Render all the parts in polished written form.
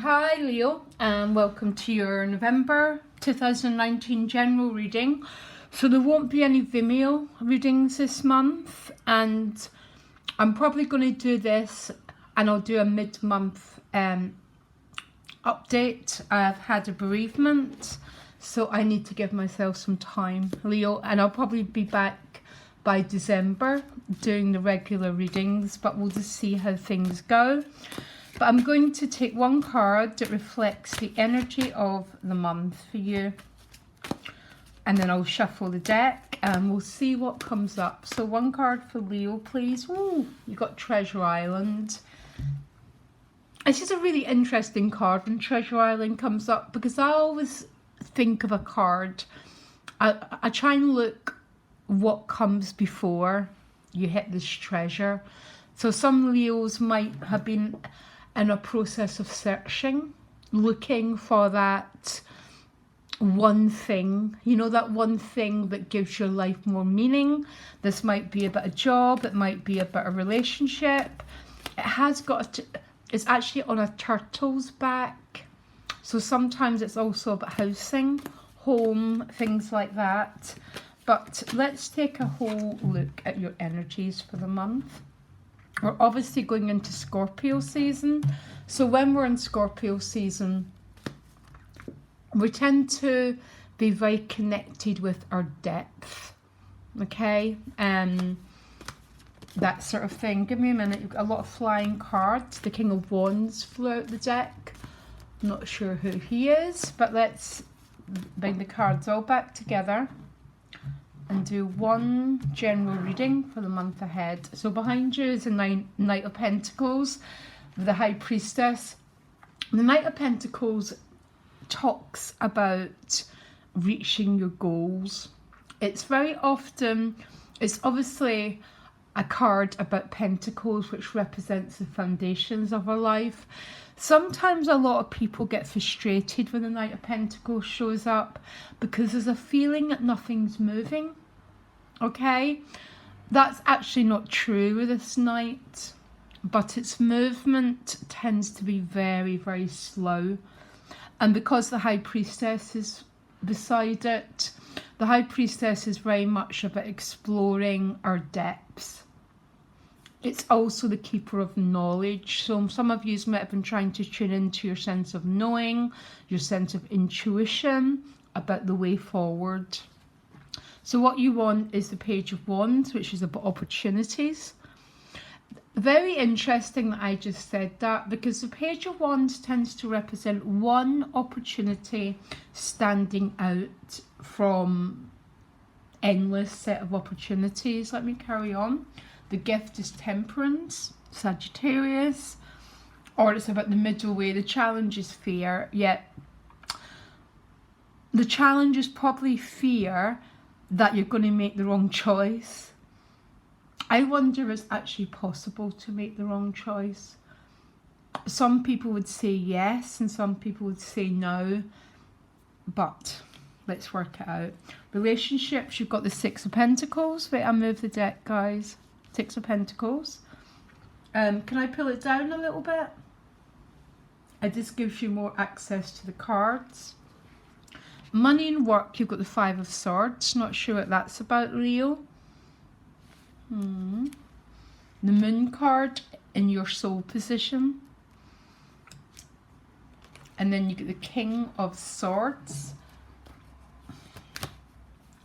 Hi Leo, and welcome to your November 2019 general reading. So there won't be any Vimeo readings this month, and I'm probably going to do this and I'll do a mid-month update. I've had a bereavement, so I need to give myself some time, Leo, and I'll probably be back by December doing the regular readings, but we'll just see how things go. But I'm going to take one card that reflects the energy of the month for you. And then I'll shuffle the deck and we'll see what comes up. So one card for Leo, please. Ooh, you got Treasure Island. It's just a really interesting card when Treasure Island comes up, because I always think of a card. I try and look what comes before you hit this treasure. So some Leos might have been in a process of searching, looking for that one thing, you know, that one thing that gives your life more meaning. This might be about a job, it might be about a relationship. It has got, it's actually on a turtle's back. So sometimes it's also about housing, home, things like that. But let's take a whole look at your energies for the month. We're obviously going into Scorpio season. So when we're in Scorpio season, we tend to be very connected with our depth. Okay? That sort of thing. Give me a minute. You've got a lot of flying cards. The King of Wands flew out the deck. I'm not sure who he is, but let's bring the cards all back together and do one general reading for the month ahead. So behind you is a Knight of Pentacles, the High Priestess. The Knight of Pentacles talks about reaching your goals. It's very often, it's obviously a card about Pentacles, which represents the foundations of our life. Sometimes a lot of people get frustrated when the Knight of Pentacles shows up because there's a feeling that nothing's moving. Okay, that's actually not true with this Knight, but its movement tends to be very, very slow. And because the High Priestess is beside it, the High Priestess is very much about exploring our depths. It's also the keeper of knowledge. So some of you might have been trying to tune into your sense of knowing, your sense of intuition about the way forward. So what you want is the Page of Wands, which is about opportunities. Very interesting that I just said that, because the Page of Wands tends to represent one opportunity standing out from endless set of opportunities. Let me carry on. The gift is Temperance, Sagittarius, or it's about the middle way. The challenge is fear, yet the challenge is probably fear that you're going to make the wrong choice. I wonder if it's actually possible to make the wrong choice. Some people would say yes and some people would say no, but let's work it out. Relationships, you've got the Six of Pentacles. Wait, I'll move the deck, guys. Six of Pentacles. Can I pull it down a little bit? It just gives you more access to the cards. Money and work, you've got the Five of Swords. Not sure what that's about, Leo. The Moon card in your soul position. And then you get the King of Swords.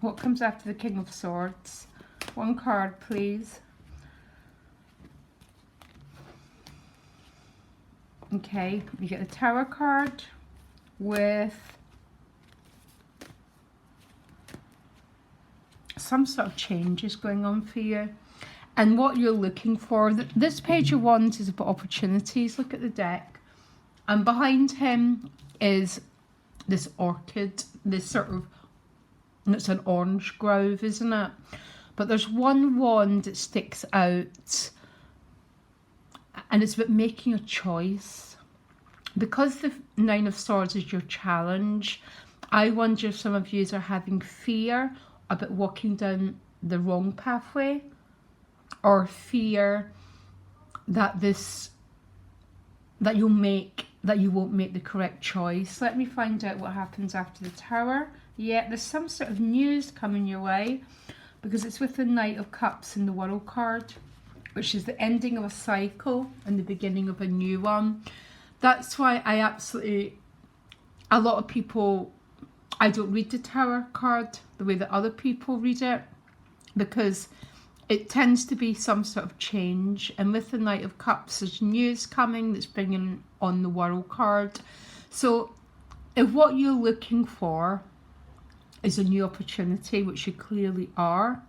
What comes after the King of Swords? One card, please. Okay, you get the Tower card with some sort of changes going on for you. And what you're looking for, this Page of Wands is about opportunities. Look at the deck. And behind him is this orchid, this sort of, it's an orange grove, isn't it? But there's one wand that sticks out, and it's about making a choice. Because the Nine of Swords is your challenge, I wonder if some of you are having fear about walking down the wrong pathway, or fear that you'll make that you won't make the correct choice. Let me find out what happens after the Tower. Yeah, there's some sort of news coming your way because it's with the Knight of Cups in the World card, which is the ending of a cycle and the beginning of a new one. That's why a lot of people, I don't read the Tower card the way that other people read it, because it tends to be some sort of change. And with the Knight of Cups, there's news coming that's bringing on the World card. So if what you're looking for is a new opportunity, which you clearly are,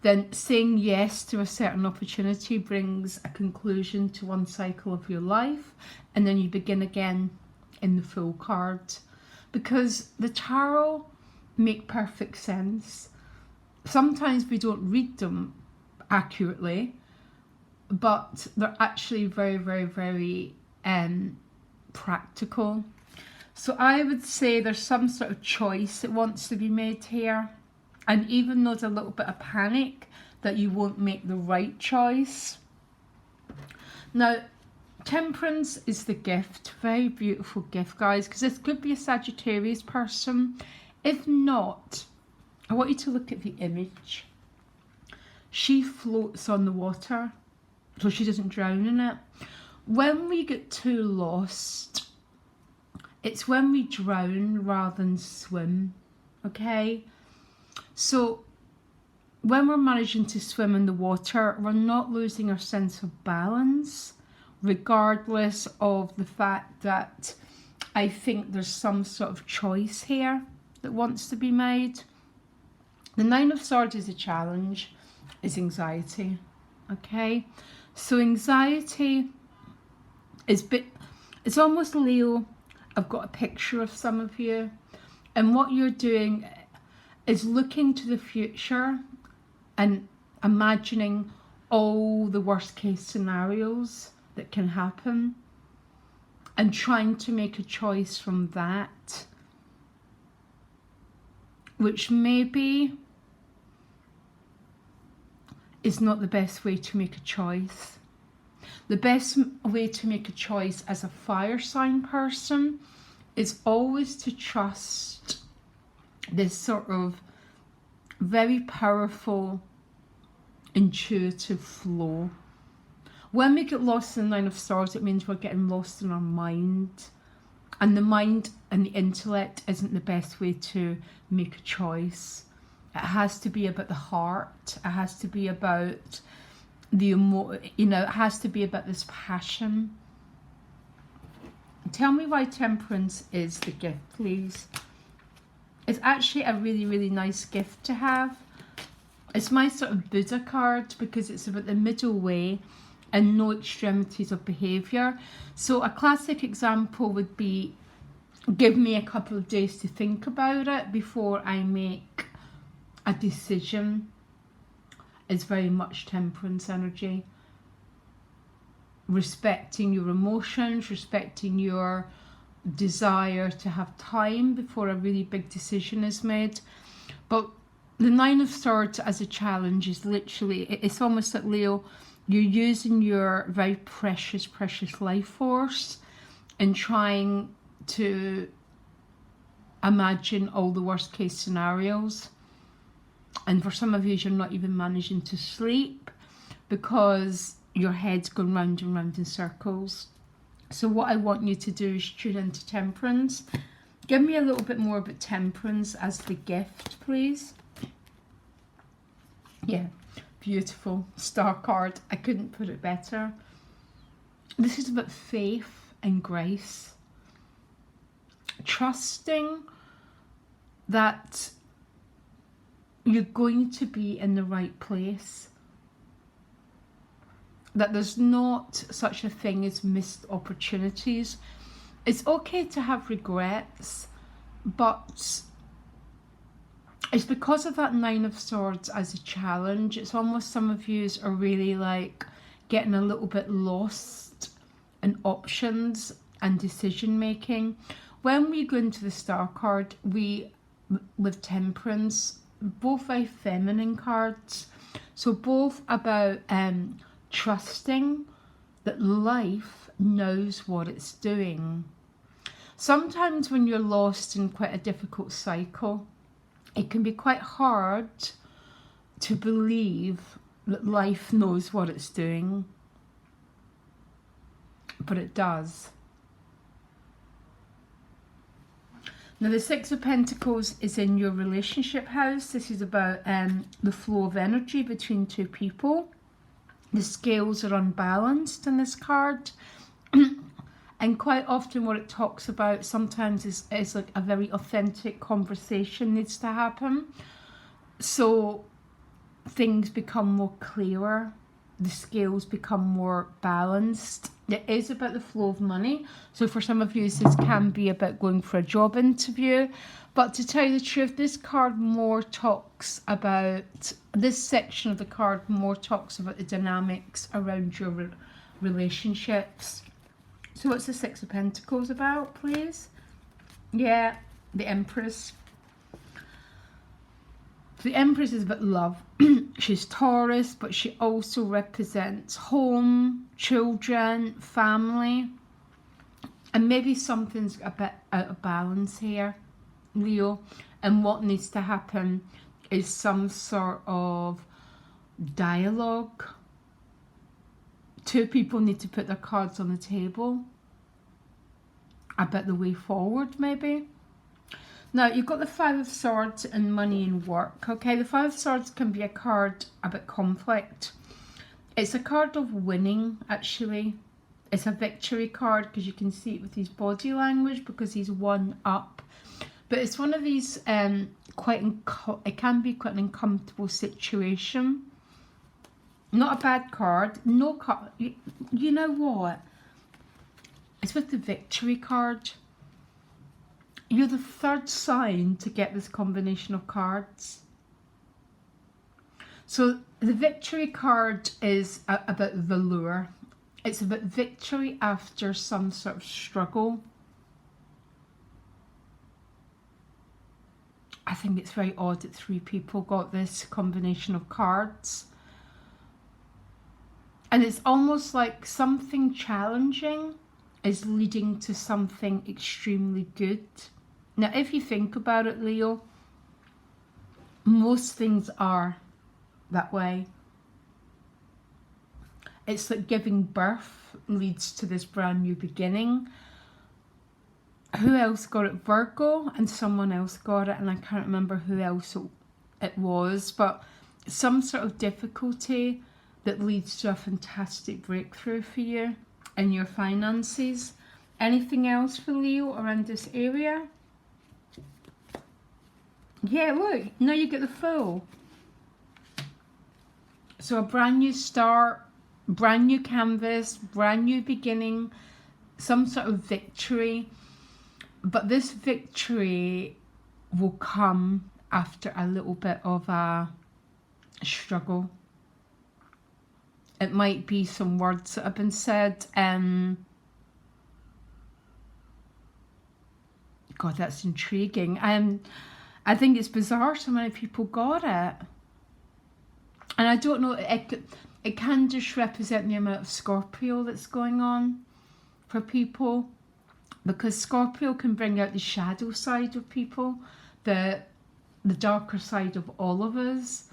then saying yes to a certain opportunity brings a conclusion to one cycle of your life, and then you begin again in the Fool card. Because the tarot make perfect sense. Sometimes we don't read them accurately, but they're actually very, very, very practical. So I would say there's some sort of choice that wants to be made here. And even though there's a little bit of panic that you won't make the right choice. Now, Temperance is the gift. Very beautiful gift, guys, because this could be a Sagittarius person. If not, I want you to look at the image. She floats on the water, so she doesn't drown in it. When we get too lost, it's when we drown rather than swim, okay? So when we're managing to swim in the water, we're not losing our sense of balance, regardless of the fact that I think there's some sort of choice here that wants to be made. The Nine of Swords is a challenge, is anxiety, okay? So anxiety is it's almost Leo. I've got a picture of some of you, and what you're doing is looking to the future and imagining all the worst case scenarios that can happen and trying to make a choice from that, which maybe is not the best way to make a choice. The best way to make a choice as a fire sign person is always to trust this sort of very powerful intuitive flow. When we get lost in the Nine of Swords, it means we're getting lost in our mind, and the mind and the intellect isn't the best way to make a choice. It has to be about the heart. It has to be about the it has to be about this passion. Tell me why Temperance is the gift, please. It's actually a really, really nice gift to have. It's my sort of Buddha card because it's about the middle way and no extremities of behaviour. So a classic example would be, give me a couple of days to think about it before I make a decision. Is very much Temperance energy. Respecting your emotions, respecting your desire to have time before a really big decision is made. But the Nine of Swords as a challenge is literally, it's almost like Leo, you're using your very precious, precious life force and trying to imagine all the worst case scenarios. And for some of you, you're not even managing to sleep because your head's going round and round in circles. So what I want you to do is tune into Temperance. Give me a little bit more about Temperance as the gift, please. Yeah, beautiful. Star card. I couldn't put it better. This is about faith and grace. Trusting that you're going to be in the right place. That there's not such a thing as missed opportunities. It's okay to have regrets, but it's because of that Nine of Swords as a challenge. It's almost some of you are really like getting a little bit lost in options and decision making. When we go into the Star card, with Temperance, both very feminine cards. So both about trusting that life knows what it's doing. Sometimes when you're lost in quite a difficult cycle, it can be quite hard to believe that life knows what it's doing, but it does. Now the Six of Pentacles is in your relationship house. This is about the flow of energy between two people. The scales are unbalanced in this card. And quite often what it talks about sometimes is like a very authentic conversation needs to happen. So things become more clearer. The scales become more balanced. It is about the flow of money. So for some of you, this can be about going for a job interview. But to tell you the truth, this card more talks about, this section of the card more talks about the dynamics around your relationships. So what's the Six of Pentacles about, please? Yeah, the Empress. The Empress is about love. She's Taurus, but she also represents home, children, family. And maybe something's a bit out of balance here, Leo. And what needs to happen is some sort of dialogue. Two people need to put their cards on the table about the way forward, maybe. Now, you've got the Five of Swords and money and work, okay? The Five of Swords can be a card about conflict. It's a card of winning, actually. It's a victory card because you can see it with his body language because he's won up. But it's one of these, it can be quite an uncomfortable situation. Not a bad card. No card. You know what? It's with the victory card. You're the third sign to get this combination of cards. So the victory card is about velour. It's about victory after some sort of struggle. I think it's very odd that three people got this combination of cards. And it's almost like something challenging is leading to something extremely good. Now, if you think about it, Leo, most things are that way. It's like giving birth leads to this brand new beginning. Who else got it? Virgo, and someone else got it, and I can't remember who else it was, but some sort of difficulty that leads to a fantastic breakthrough for you in your finances. Anything else for Leo around this area? Yeah, look, now you get the Fool. So a brand new start, brand new canvas, brand new beginning, some sort of victory. But this victory will come after a little bit of a struggle. It might be some words that have been said. God, that's intriguing. I think it's bizarre so many people got it. And I don't know, it can just represent the amount of Scorpio that's going on for people. Because Scorpio can bring out the shadow side of people, the darker side of all of us.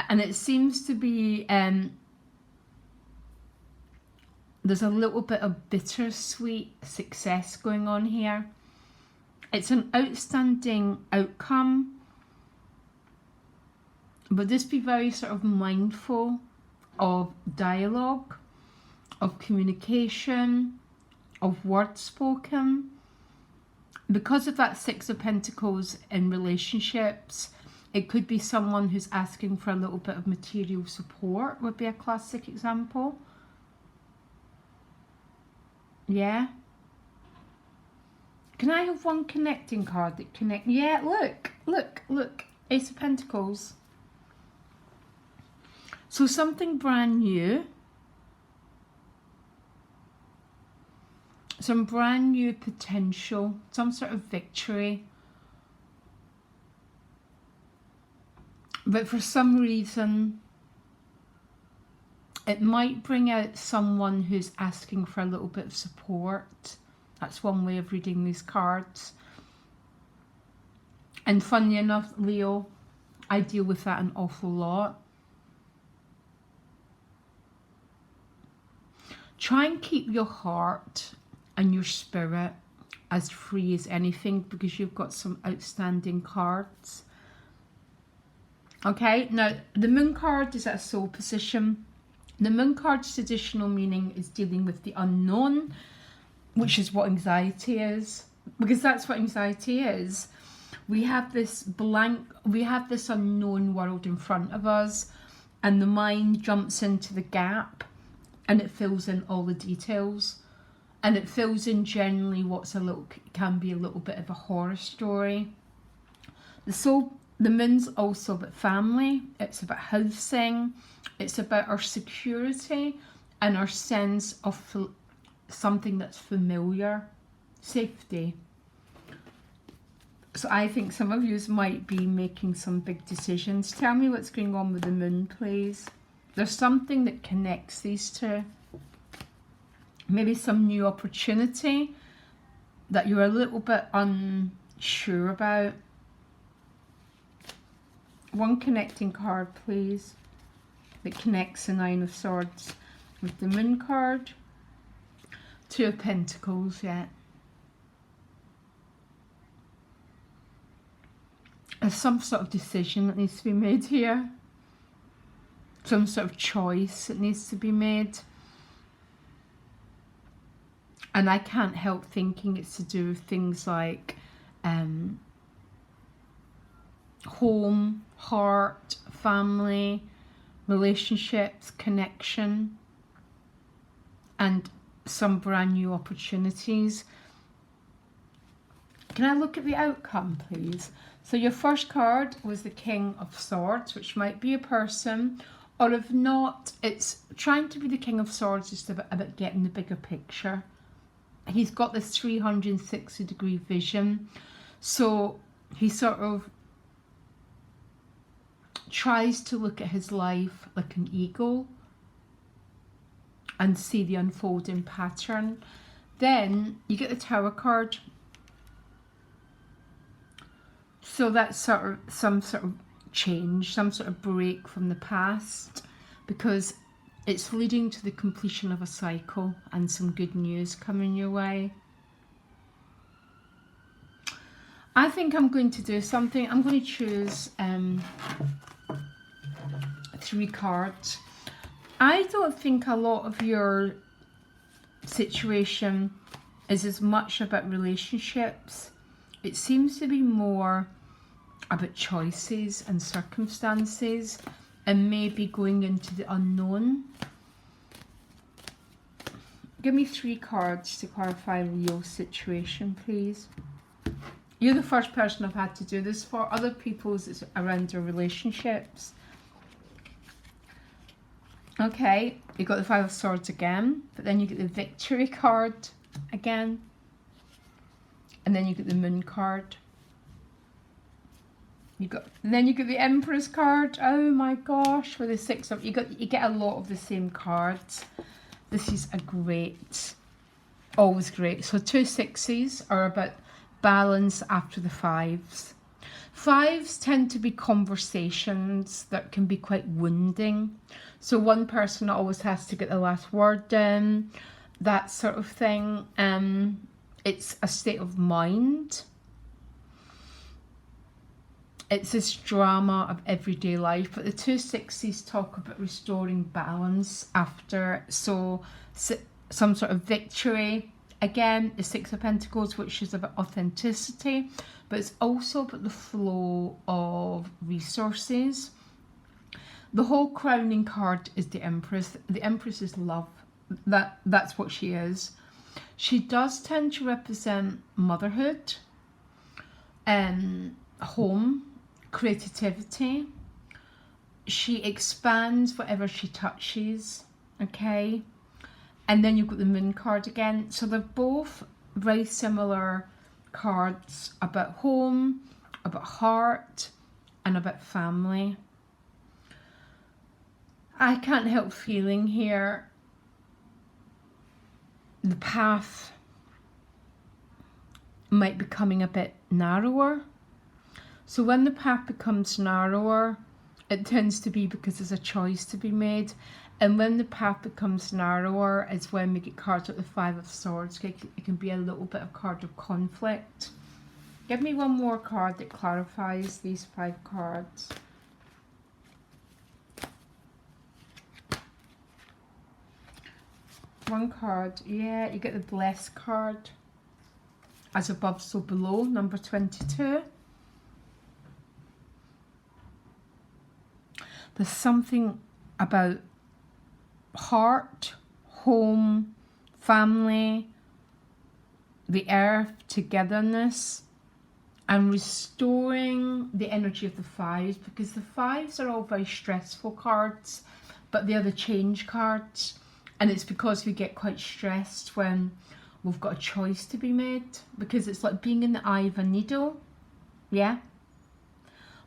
And it seems to be, there's a little bit of bittersweet success going on here. It's an outstanding outcome, but just be very sort of mindful of dialogue, of communication, of words spoken. Because of that Six of Pentacles in relationships, it could be someone who's asking for a little bit of material support, would be a classic example. Yeah. Can I have one connecting card that connect? Yeah, look. Ace of Pentacles. So something brand new. Some brand new potential. Some sort of victory. But for some reason, It might bring out someone who's asking for a little bit of support. That's one way of reading these cards. And funny enough, Leo, I deal with that an awful lot. Try and keep your heart and your spirit as free as anything, because you've got some outstanding cards. Okay, now the Moon card is at a soul position. The Moon card's traditional meaning is dealing with the unknown, which is what anxiety is, because that's what anxiety is. We have this blank, we have this unknown world in front of us, and the mind jumps into the gap and it fills in all the details, and it fills in generally what's can be a little bit of a horror story. The Moon's also about family, it's about housing, it's about our security and our sense of something that's familiar, safety. So I think some of you might be making some big decisions. Tell me what's going on with the Moon, please. There's something that connects these two. Maybe some new opportunity that you're a little bit unsure about. One connecting card, please, that connects the Nine of Swords with the Moon card. Two of Pentacles, yeah. There's some sort of decision that needs to be made here. Some sort of choice that needs to be made. And I can't help thinking it's to do with things like home, heart, family, relationships, connection, and some brand new opportunities. Can I look at the outcome, please? So your first card was the King of Swords, which might be a person, or if not, it's trying to be the King of Swords, just about getting the bigger picture. He's got this 360-degree vision, so he sort of tries to look at his life like an eagle and see the unfolding pattern. Then you get the Tower card. So that's some sort of change, some sort of break from the past, because it's leading to the completion of a cycle and some good news coming your way. I think I'm going to do something. I'm going to choose 3 cards. I don't think a lot of your situation is as much about relationships. It seems to be more about choices and circumstances, and maybe going into the unknown. Give me 3 cards to clarify Leo's situation, please. You're the first person I've had to do this for. Other people's is around their relationships. Okay, you got the 5 of Swords again, but then you get the Victory card again, and then you get the Moon card. Then you get the Empress card. Oh my gosh, with the 6 of you get a lot of the same cards. This is a great, always great. So 2 6s are about balance after the 5s. 5s tend to be conversations that can be quite wounding. So one person always has to get the last word in, that sort of thing. It's a state of mind. It's this drama of everyday life, but the 2 6s talk about restoring balance after, so some sort of victory. Again, the 6 of Pentacles, which is about authenticity, but it's also about the flow of resources. The whole crowning card is the Empress. The Empress is love. That's what she is. She does tend to represent motherhood, home, creativity. She expands whatever she touches, okay? And then you've got the Moon card again. So they're both very similar cards about home, about heart, and about family. I can't help feeling here the path might be becoming a bit narrower. So when the path becomes narrower, it tends to be because there's a choice to be made. And when the path becomes narrower is when we get cards like the Five of Swords. It can be a little bit of card of conflict. Give me one more card that clarifies these 5 cards. One card. Yeah, you get the Blessed card. As above, so below, number 22. There's something about heart, home, family, the earth, togetherness, and restoring the energy of the 5s, because the 5s are all very stressful cards, but they're the change cards. And it's because we get quite stressed when we've got a choice to be made, because it's like being in the eye of a needle. Yeah.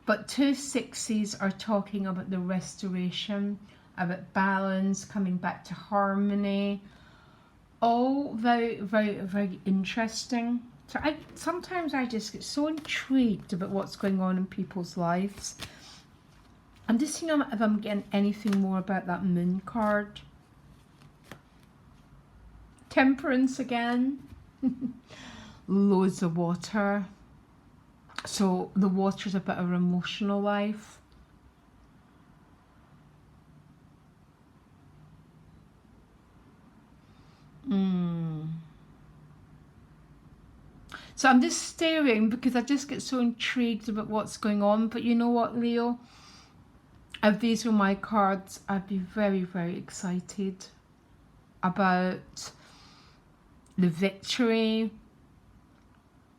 But 2 6s are talking about the restoration, about balance, coming back to harmony. All very, very, very interesting. So sometimes I just get so intrigued about what's going on in people's lives. I'm just seeing if I'm getting anything more about that Moon card. Temperance again. Loads of water. So the water's a bit of our emotional life. So I'm just staring because I just get so intrigued about what's going on. But you know what, Leo? If these were my cards, I'd be very, very excited about the victory,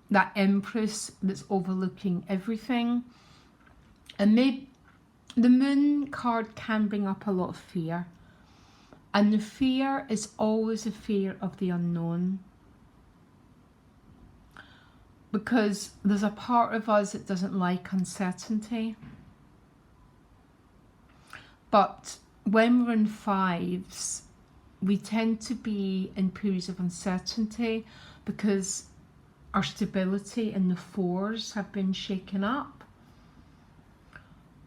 that Empress that's overlooking everything. And maybe the Moon card can bring up a lot of fear. And the fear is always a fear of the unknown. Because there's a part of us that doesn't like uncertainty. But when we're in 5s, we tend to be in periods of uncertainty because our stability in the 4s have been shaken up.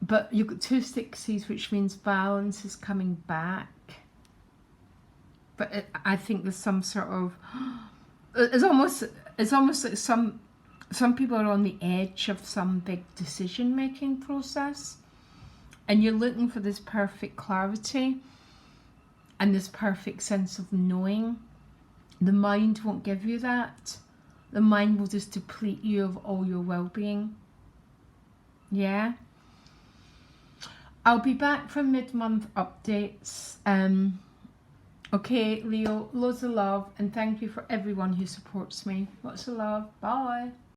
But you've got 2 6s, which means balance is coming back. But I think there's some sort of... It's almost like some people are on the edge of some big decision-making process. And you're looking for this perfect clarity and this perfect sense of knowing. The mind won't give you that. The mind will just deplete you of all your well-being. Yeah. I'll be back for mid-month updates. Okay, Leo, loads of love, and thank you for everyone who supports me. Lots of love. Bye.